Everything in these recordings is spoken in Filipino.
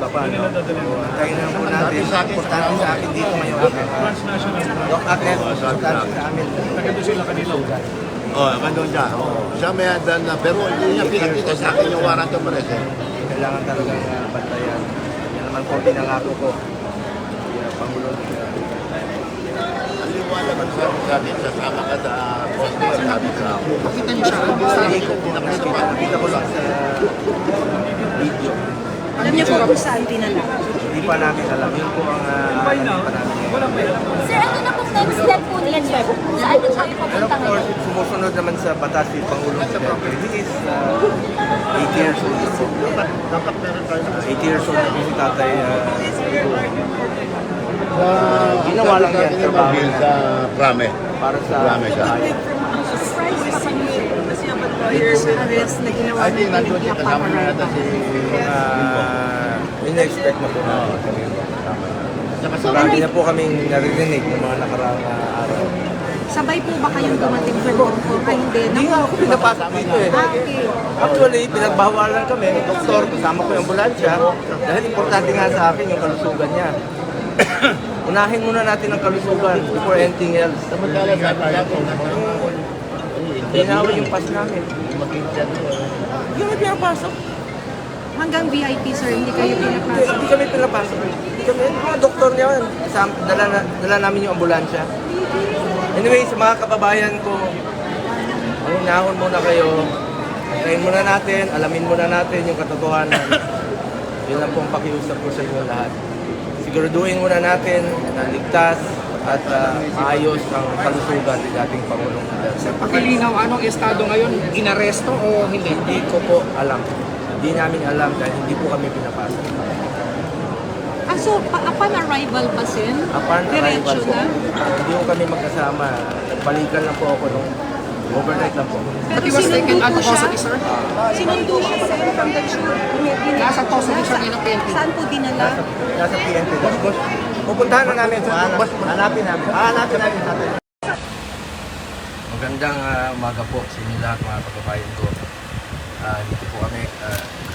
Paano? Tayo na po natin. Importante sa akin dito ngayon. Doc Agnes, importante sa amin. Nagando sila kanina. Oh, kandun siya. Siya may andan na, pero hindi niya pinakita sa akin yung warrant of arrest. Kailangan talagang bantayan. Yan naman po pinangako ko. Pangulong. Aliwala man sa akin, sasama ka sa poste, sabi sa ako. Nakita niyo siya? Nakita ko lang sa video. Alam niyo po kung saan dinala? Hindi pa namin alam. Yun po ang alam pa namin. Sir, ano na pong next step po niyan, sir? Saan niyo kayo Pero papunta of course, ngayon? sumusunod naman sa batas si Pangulong Duterte. He is 8 years old na po. 8 years old na po si Tatay. Ginawa lang yan trabaho sa Prame. para sa Prame siya. Surprise pa kayo, sir. Kasi yung lawyers arrest na ginawa I think nandun siya, kasama na natin si... in-expect na po namin kami. Marami na po kaming naririnig ng mga nakaraang araw. Sabay po ba kayong dumating sa loob o hindi? Hindi nga ako pinapasok dito eh. Okay. Actually, pinagbawalan kami, doktor, kasama ko yung ambulansya, dahil importante nga sa akin yung kalusugan niya. Unahin muna natin ang kalusugan before anything else. Samantala sa akin, Tinawag yung pass namin. Hindi kami pinapasok. Hanggang VIP, sir, hindi kayo pinapasok. Hindi kami pinapasok. Hindi kami, mga doktor niya, dala namin yung ambulansya. Anyway, sa mga kababayan ko, hinahon muna kayo. Antayin muna natin, alamin muna natin yung katotohanan. Yun lang pong pakiusap ko sa inyo lahat. Siguraduhin muna natin na ligtas at maayos ang kalusugan ng ating Pangulong Duterte. Sa pakilinaw, anong estado ngayon? Inaresto o hindi? Hindi ko po alam. Hindi namin alam dahil hindi po kami pinapasok. So, upon arrival ba, sir? Upon arrival Diretso po, na? hindi ko kami magkasama. Nagbalikan lang po ako nung overnight lang po. Pero But he was taken sinundo out po of siya? custody, sir? Sinundo siya, sir, from the tube. Nasa custody siya ngayon ng PNP. Saan po dinala? Nasa PNP. Boss, pupuntahan na namin. Boss, hanapin namin. Hanapin namin natin. Magandang umaga po sa inyo lahat mga kababayan ko. Dito po kami,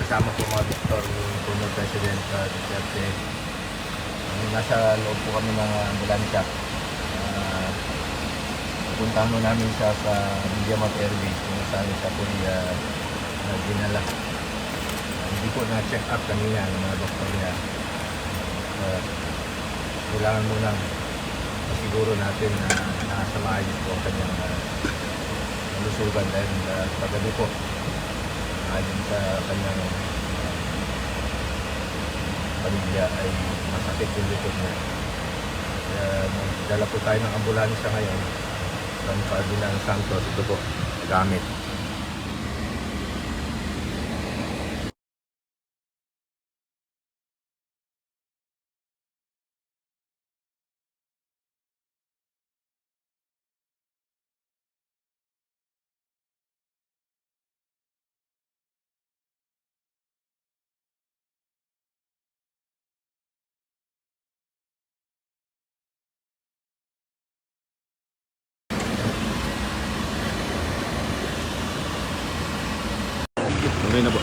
kasama po mga doktor ni Former President Duterte. Nasa loob po kami ng ambulansya. Pupuntahan mo namin siya sa Mediamat Airbase kung saan siya po dinala. Hindi po na-check up kanina ng mga doktor niya. Kailangan mo lang masiguro natin na nasa maayos po ang kanyang kalusugan dahil paggabi po ayon sa kanyang pamilya ay masakit yung likod niya. Kaya dala po tayo ng ambulansya ngayon sa Ferdinand Santos. Ito po, gamit. Okay na po.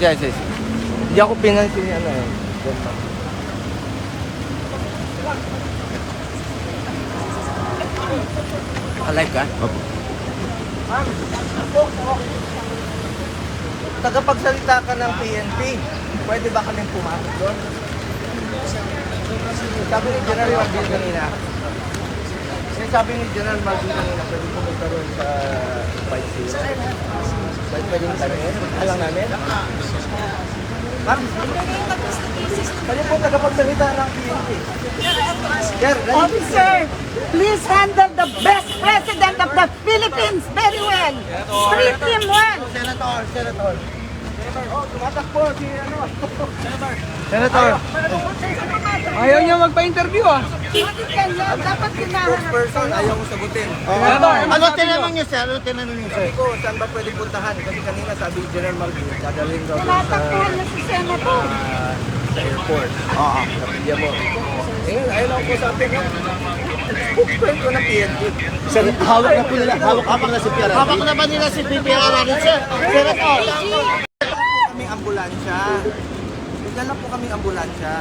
Yes. Hindi ako pinansin ni ano eh. Alive ka? Opo. Tagapagsalita ka ng PNP. Pwede ba kaming pumasok doon? Sabi ni General Marbil kanina. Sabi ni General Marbil kanina, pwede pumunta doon sa White Sea. Pwede yung tanongin? Alang namin? Ma'am? Pwede po tagapagsalita ng PNP. Officer, please handle the best president of the Philippines very well. Treat him well. Senator. Oh, tumatakbo si ano. Senator. Ayaw niya magpa-interview ah. Bakit ganyan? Dapat kinaharap. Person, ayaw mo sagutin. Ano tinanong niyo, sir? Ano tinanong niyo, sir? Sabi ko, saan ba pwede puntahan? Kasi kanina sabi ni General Marbil, dadalhin daw doon Tinatakbuhan na si Senator. sa airport. Oo. Sa Mediamat. Ngayon, ayaw lang po sa atin. spokesman ko ng PNP. Sir, hawak na po nila, hawak na si PRRD. Hawak naman nila si PPRRD, sir. Senator. Kaming ambulansya. May dala po kaming ambulansya.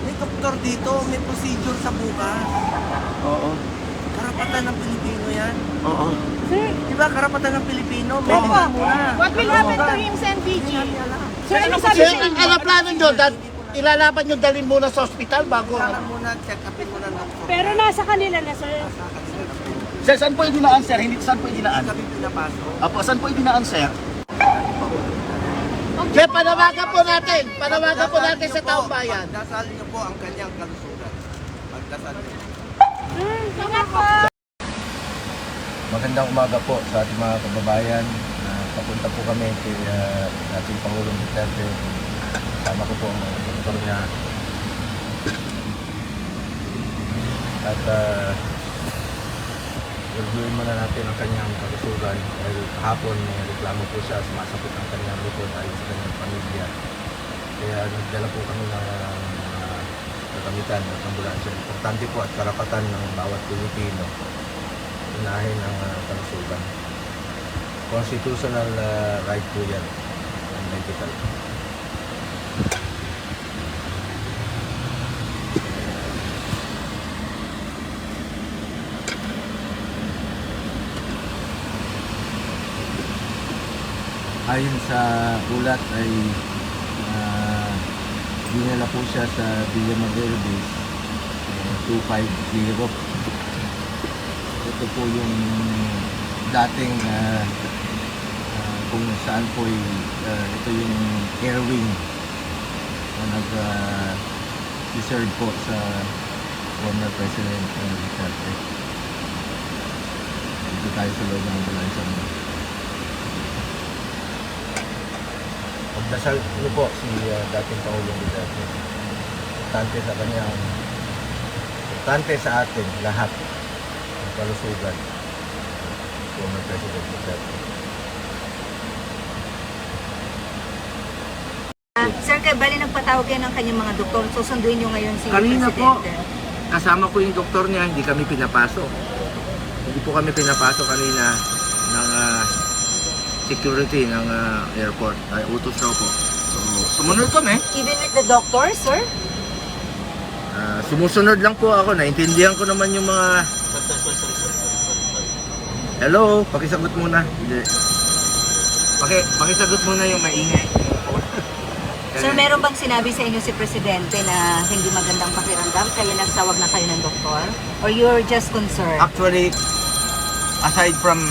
May doktor dito, may procedure sa bukas. Oo. Karapatan ng Pilipino yan. Oo. Di ba karapatan ng Pilipino? Medical muna. What will happen to him, Sen. DG? Sir, ano sabi Sir, sa inyo? ang plano nyo, ilalaban nyo dalhin muna sa ospital bago. Kailangan muna, check upin muna ng doktor. Pero nasa kanila na, sir. Sir, saan po yung dinaan, sir? Hindi saan po yung dinaan? Kami pinapasok. Apo, saan po yung dinaan, sir? Sir, panawagan po natin. Panawagan po natin sa taong bayan. Pagdasal niyo po ang kanyang kalusugan. Pagdasal niyo. Ingat po. Magandang umaga po sa ating mga kababayan. Papunta po kami kay ating Pangulong Duterte. Kasama ko po ang mga doktor niya. At reviewin muna natin ang kanyang kalusugan dahil kahapon may reklamo po siya, sumasakit ang kanyang likod ayon sa kanyang pamilya. Kaya nagdala po kami ng kagamitan at ambulansya. Importante po at karapatan ng bawat Pilipino. Unahin ang kalusugan. Constitutional right po yan ang medical. Ayon sa ulat ay dinala po siya sa Villa Madero Base 250. Ito po yung dating kung saan po ito yung air wing na nag-deserve po sa former President Duterte. Dito tayo sa loob ng ambulansya mo. Pagdasal niyo po si dating Pangulong Duterte. Importante sa atin lahat ang kalusugan. Former President Duterte. Sir, bali nagpatawag yan ng kanyang mga doktor. Susunduin nyo ngayon si Kanina po, Presidente. kasama ko yung doktor niya, hindi kami pinapasok. Hindi po kami pinapasok kanina ng security ng airport. Ay, utos raw po. So, sumunod kami. Even with the doctor, sir? Sumusunod lang po ako. Naintindihan ko naman yung mga... Hello, pakisagot muna. Hindi. Pakisagot muna yung maingay. Sir, meron bang sinabi sa inyo si Presidente na hindi magandang pakiramdam kaya nagtawag na kayo ng doktor? Or you're just concerned? Actually, aside from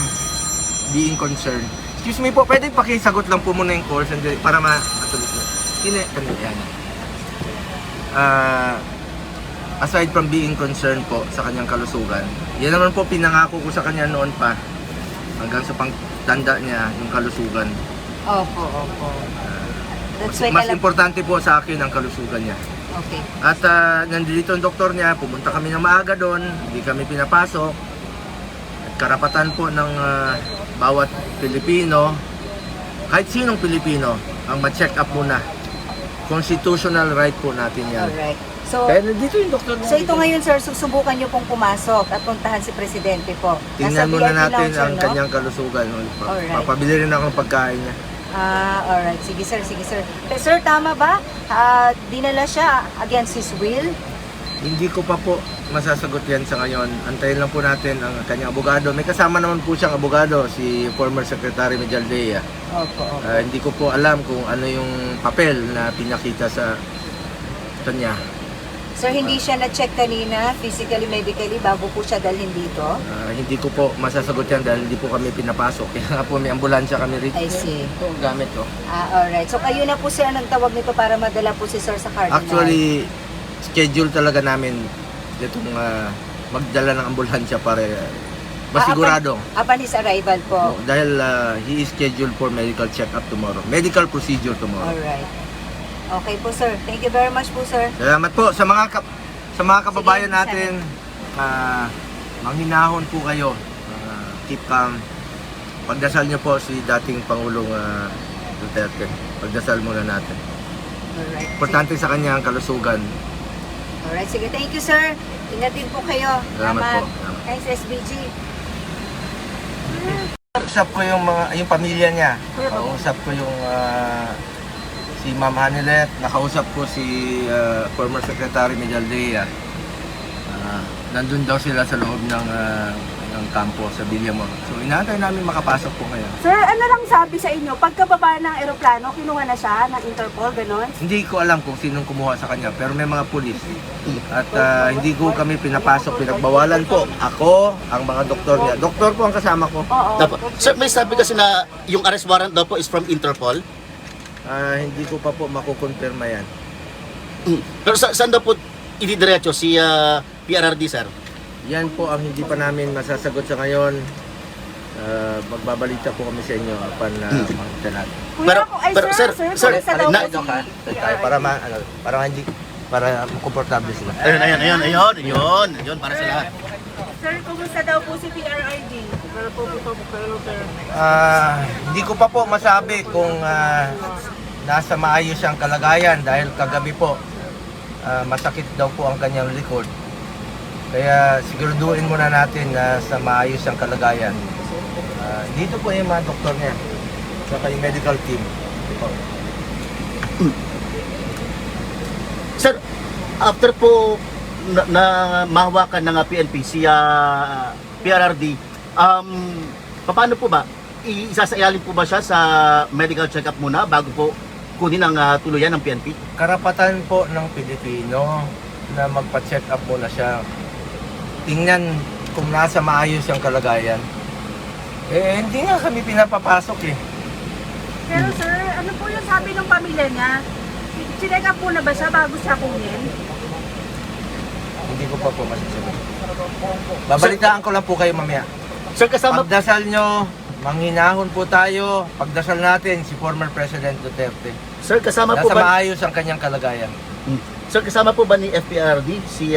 being concerned, excuse me po, pwede pakisagot lang po muna yung call sandali para matuloy na. Yan. Aside from being concerned po sa kanyang kalusugan, yan naman po pinangako ko sa kanya noon pa hanggang sa pangtanda niya yung kalusugan. Opo. That's why Mas importante po sa akin ang kalusugan niya. Okay. At nandito ang doktor niya, pumunta kami ng maaga doon, hindi kami pinapasok. At karapatan po ng bawat Pilipino, kahit sinong Pilipino, ang ma-check up muna. Constitutional right po natin yan. Alright. So, Kaya nandito yung doktor niya. so ito ngayon, sir, susubukan nyo pong pumasok at puntahan si Presidente po. Nasa Tingnan muna VIP natin lounge, ang no? kanyang kalusugan. Alright. Papabili rin ako ng pagkain niya. Alright. Sige, sir. Sir, tama ba? Dinala siya against his will? Hindi ko pa po masasagot yan sa ngayon. Antayin lang po natin ang kanyang abogado. May kasama naman po siyang abogado, si former Secretary Mejaldea. Opo. Hindi ko po alam kung ano yung papel na pinakita sa kanya. Sir, hindi siya na-check kanina, physically, medically, bago po siya dalhin dito? Hindi ko po masasagot yan dahil hindi po kami pinapasok. Kaya nga po may ambulansya kami rito. I see. Ito ang gamit ko. Alright. So, kayo na po sir nagtawag nito para madala po si sir sa Cardinal? Actually, schedule talaga namin itong magdala ng ambulansya para masigurado. Upon his arrival po? Dahil he is scheduled for medical check-up tomorrow. Medical procedure tomorrow. Alright. Okay po sir. Thank you very much po sir. Salamat po sa mga kababayan Sige, natin. Manghinahon po kayo. Keep calm. Pagdasal niyo po si dating Pangulong Duterte. Pagdasal muna natin. Alright. Importante sa kanya ang kalusugan. Alright. Sige. Thank you sir. Ingat din po kayo. Salamat po. Thanks, SBG. Kausap ko yung pamilya niya. Kausap ko yung si Ma'am Hanilet, nakausap ko si former Secretary Medialdea. Nandun daw sila sa loob ng kampo sa Villamor. So inaantay namin makapasok po ngayon. Sir, ano lang sabi sa inyo? Pagkababa ng eroplano, kinuha na siya ng Interpol, gano'n? Hindi ko alam kung sinong kumuha sa kanya, pero may mga pulis. At hindi ko kami pinapasok, pinagbawalan po. Ako, ang mga doktor niya. Doktor po ang kasama ko. Oo. Sir, may sabi kasi na yung arrest warrant daw po is from Interpol. Hindi ko pa po makukonfirma yan. Pero saan daw po ididiretso si PRRD, sir? Yan po ang hindi pa namin masasagot sa ngayon. Magbabalita po kami sa inyo upon makita natin. Kuya, sir, kamusta daw po Ito ka, tayo, para komportable sila. Ayun, para sa lahat. Sir, kumusta daw po si PRRD? Hindi ko pa po masabi kung nasa maayos siyang kalagayan dahil kagabi po masakit daw po ang kanyang likod. Kaya siguraduhin muna natin na sa maayos siyang kalagayan. Dito po yung mga doktor niya, saka yung medical team. Sir, after po na mahawakan ng PNP si PRRD, paano po ba? Isasailalim po ba siya sa medical check-up muna bago po kunin ang tuluyan ng PNP? Karapatan po ng Pilipino na magpa-check up muna siya. Tingnan kung nasa maayos yung kalagayan. Hindi nga kami pinapapasok eh. Pero sir, ano po yung sabi ng pamilya niya? Chinek up muna ba siya bago siya kunin? Hindi ko pa po masasabi. Babalitaan ko lang po kayo mamaya. Sir, kasama Pagdasal nyo, manghinahon po tayo. Pagdasal natin si former President Duterte. Sir, kasama po Nasa ba maayos ang kanyang kalagayan. Sir, kasama po ba ni FPRD si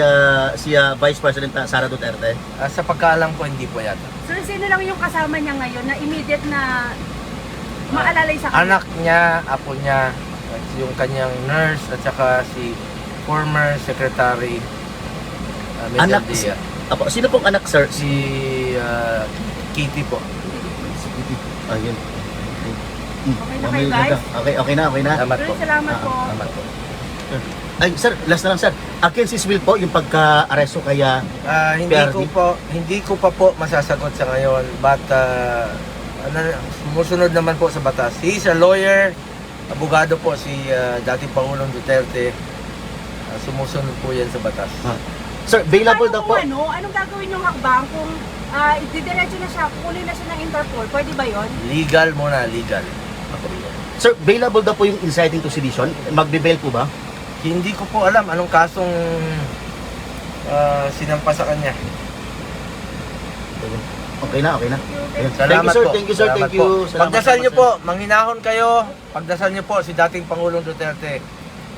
Vice President Sara Duterte? Sa pagkaalam ko, hindi po yata. Sir, sino lang yung kasama niya ngayon na immediate na maalalay sa kanya? Anak niya, apo niya, at yung kanyang nurse, at saka si former Secretary Anak Medialdea. Apo, sino pong anak, sir? Si Kitty po. Ayun. Okay na kayo, guys? Okay na. Salamat Sir, po. salamat po. Salamat po. Ay, sir, last na lang, sir. Against his will po yung pagka-aresto kaya PRD? Hindi ko pa po masasagot sa ngayon, but sumusunod naman po sa batas. He is a lawyer, abogado po si dating Pangulong Duterte. Sumusunod po yan sa batas. Sir, bailable daw po. Anong gagawin yung hakbang kung didiretso na siya, kunin na siya ng Interpol? Pwede ba yon? Legal muna, legal. Sir, bailable daw po yung inciting to sedition. Magbe-bail po ba? Hindi ko po alam anong kasong sinampa sa kanya. Okay na. Ayun. Salamat po. Thank you, sir. Salamat Thank you. po. Salamat Pagdasal po, niyo sir. po, manghinahon kayo. Pagdasal niyo po si dating Pangulong Duterte.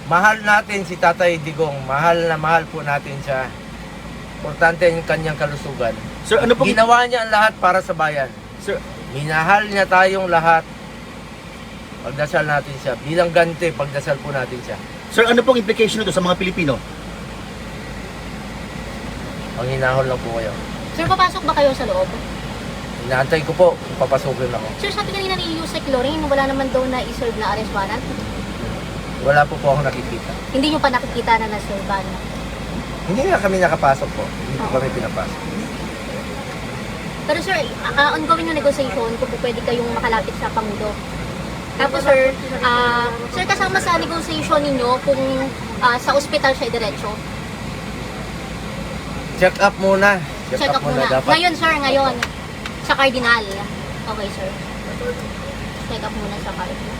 Mahal natin si Tatay Digong. Mahal na mahal po natin siya. Importante yung kanyang kalusugan. Sir, ano po? Ginawa niya ang lahat para sa bayan. Sir, Minahal niya tayong lahat. Pagdasal natin siya. Bilang ganti, pagdasal po natin siya. sir, ano pong implication nito sa mga Pilipino? Manghinahon lang po kayo. Sir, papasok ba kayo sa loob? Inaantay ko po kung papasukin ako. Sir, sabi kanina ni Yusek Loring, wala naman daw na i-serve na arrest warrant. Wala po ako nakikita. Hindi nyo pa nakikita na na-serve ba? Hindi nga kami nakapasok po. Hindi po kami pinapasok. Pero sir, ongoing yung negotiation kung po pwede kayong makalapit sa Pangulo. Tapos sir, sir kasama sa negotiation ninyo kung sa ospital siya diretso. Check up muna. Check up muna. Dapat. Ngayon sir, ngayon. Sa Cardinal. Okay sir. Check up muna sa Cardinal.